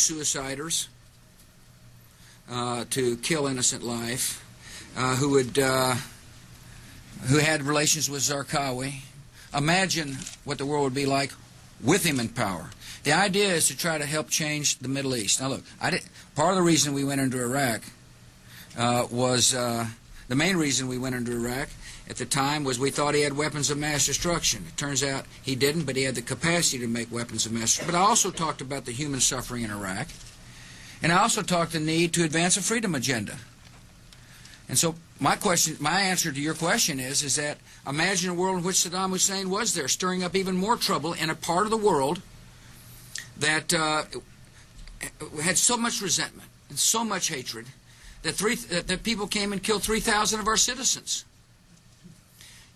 suiciders to kill innocent life, who had relations with Zarqawi. Imagine what the world would be like with him in power. The idea is to try to help change the Middle East. Now look, part of the reason we went into Iraq was the main reason we went into Iraq at the time was we thought he had weapons of mass destruction. It turns out he didn't, but he had the capacity to make weapons of mass destruction. But I also talked about the human suffering in Iraq, and I also talked the need to advance a freedom agenda. And so my answer to your question is that imagine a world in which Saddam Hussein was there, stirring up even more trouble in a part of the world that had so much resentment and so much hatred that people came and killed 3,000 of our citizens.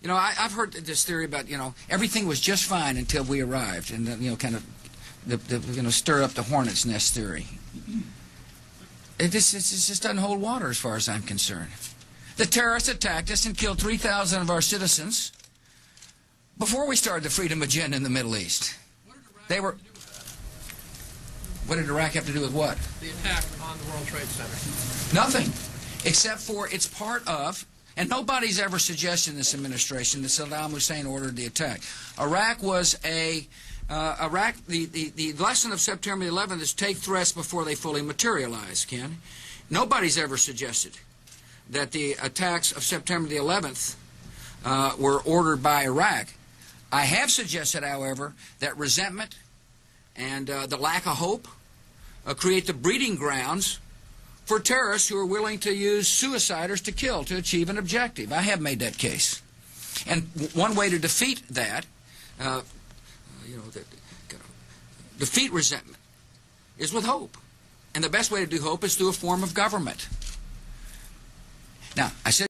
You know, I've heard this theory about, everything was just fine until we arrived, and kind of stir up the hornet's nest theory. It just doesn't hold water as far as I'm concerned. The terrorists attacked us and killed 3,000 of our citizens before we started the freedom agenda in the Middle East. What did Iraq have to do with what? The attack on the World Trade Center. Nothing, except for it's part of, and nobody's ever suggested in this administration that Saddam Hussein ordered the attack. Iraq was the lesson of September 11th is take threats before they fully materialize, Ken. Nobody's ever suggested that the attacks of September the 11th were ordered by Iraq. I have suggested, however, that resentment and the lack of hope create the breeding grounds for terrorists who are willing to use suiciders to kill to achieve an objective. I have made that case. And one way to defeat that, defeat resentment, is with hope. And the best way to do hope is through a form of government. Now, I said